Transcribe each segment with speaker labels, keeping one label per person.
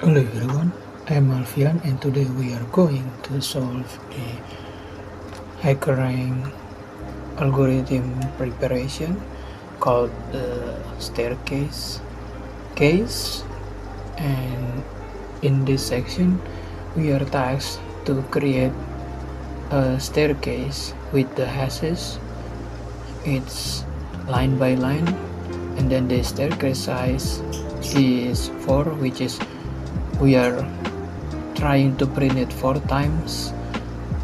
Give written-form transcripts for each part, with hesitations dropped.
Speaker 1: Hello everyone, I'm Alfian and today we are going to solve a HackerRank algorithm preparation called the staircase case, and in this section we are tasked to create a staircase with the hashes. It's line by line, and then the staircase size is 4, which is we are trying to print it 4 times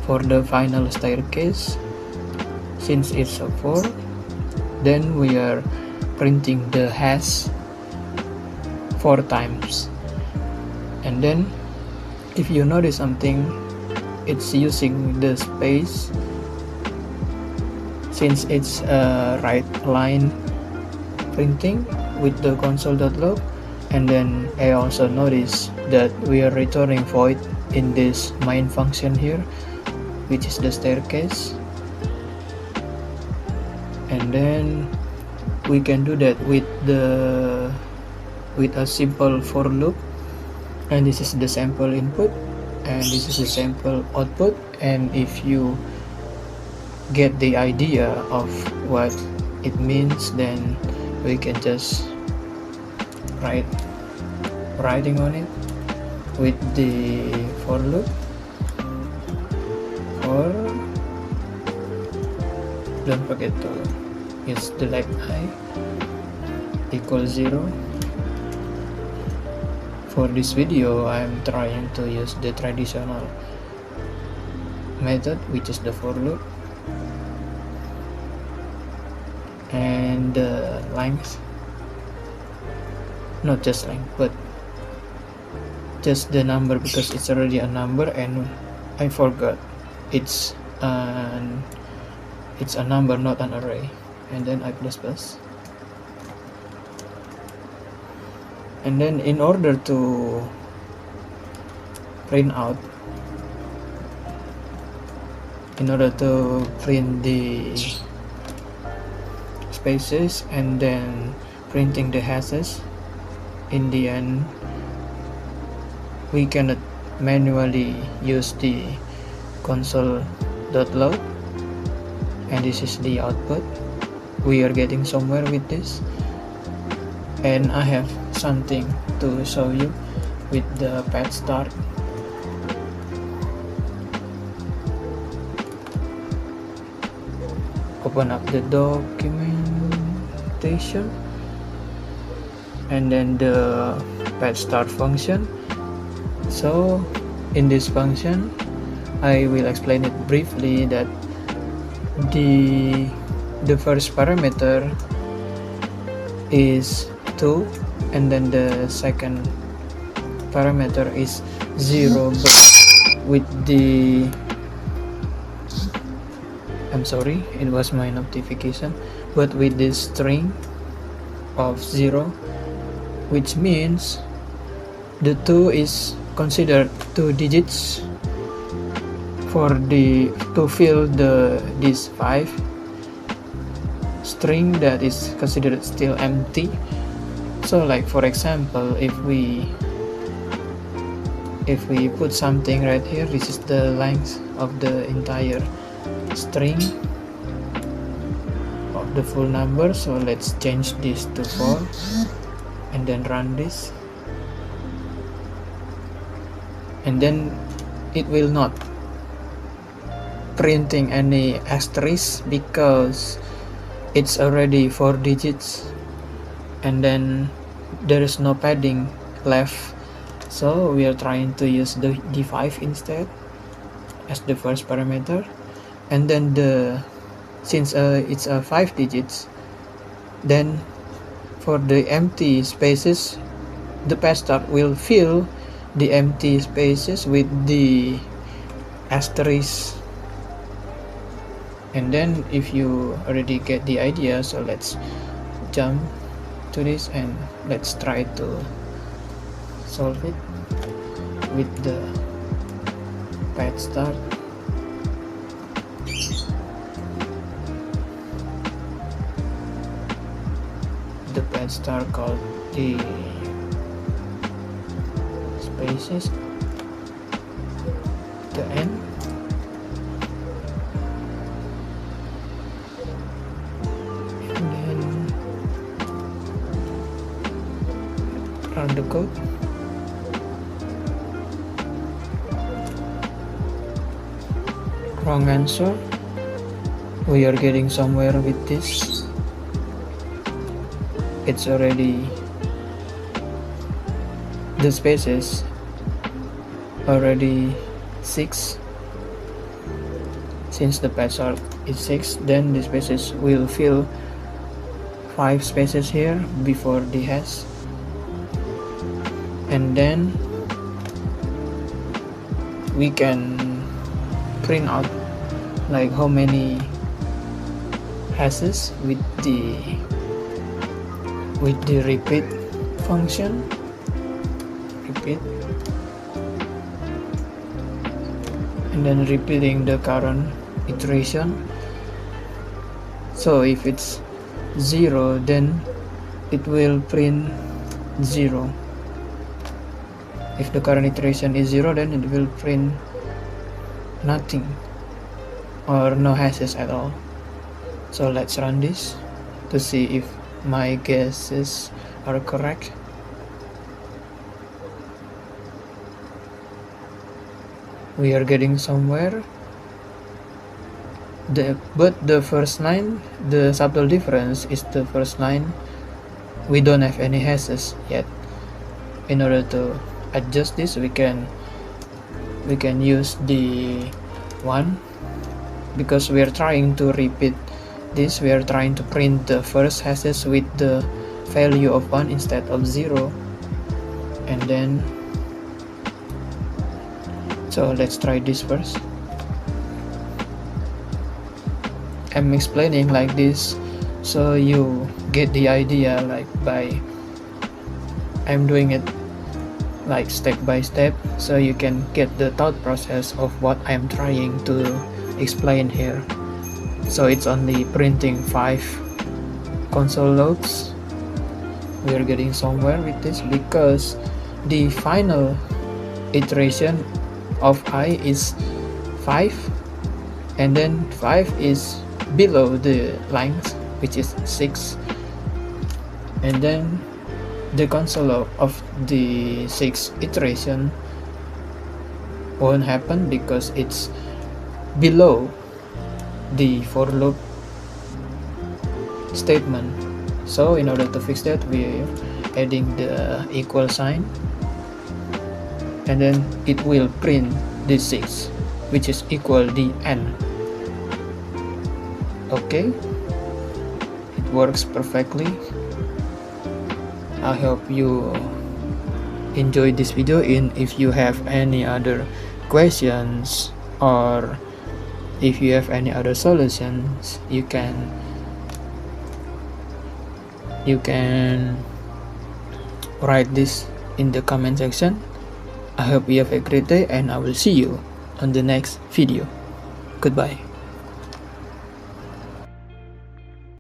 Speaker 1: for the final staircase. Since it's a 4, then we are printing the hash 4 times. And then if you notice something, it's using the space. Since it's a right line printing with the console.log, and then I also notice that we are returning void in this main function here, which is the staircase. And then we can do that with a simple for loop, and this is the sample input and this is the sample output. And if you get the idea of what it means, then we can just writing on it with the for loop. Or don't forget to use the like I equals 0. For this video I'm trying to use the traditional method, which is the for loop, and the length, not just length but just the number, because it's already a number and I forgot it's a number, not an array. And then I plus plus. And then in order to print the spaces and then printing the hashes, in the end we cannot manually use the console.log, and this is the output. We are getting somewhere with this, and I have something to show you with the pet start. Open up the documentation and then the pet start function. So in this function I will explain it briefly, that the first parameter is 2 and then the second parameter is 0, but with the I'm sorry, it was my notification, but with this string of 0, which means the 2 is considered 2 digits to fill this 5 string that is considered still empty. So like for example, if we put something right here, this is the length of the entire string of the full number. So let's change this to 4 and then run this, and then it will not printing any asterisk because it's already 4 digits, and then there is no padding left. So we are trying to use the d5 instead as the first parameter, and then since it's 5 digits, then for the empty spaces the pet start will fill the empty spaces with the asterisk. And then if you already get the idea, so let's jump to this and let's try to solve it with the pet start. The pet start called the spaces at the end. And then run the code. Wrong answer. We are getting somewhere with this. It's already, the spaces already 6. Since the password is 6, then the spaces will fill 5 spaces here before the hash, and then we can print out like how many hashes with the repeat function. Repeat, and then repeating the current iteration. So if it's 0, then it will print 0. If the current iteration is 0, then it will print nothing or no hashes at all. So let's run this to see if my guesses are correct. We are getting somewhere. But the first line, the subtle difference is the first line we don't have any hashes yet. In order to adjust this, we can use the 1, because we are trying to repeat this. We are trying to print the first hashes with the value of 1 instead of 0. And then, so let's try this first. I'm explaining like this so you get the idea, like I'm doing it like step by step, so you can get the thought process of what I'm trying to explain here. So it's only printing 5 console logs. We are getting somewhere with this because the final iteration of I is 5, and then 5 is below the length, which is 6, and then the console log of the 6th iteration won't happen because it's below the for loop statement. So in order to fix that, we are adding the equal sign, and then it will print the 6, which is equal the n. Okay, it works perfectly. I hope you enjoyed this video, and if you have any other questions or if you have any other solutions, you can write this in the comment section. I hope you have a great day, and I will see you on the next video. Goodbye.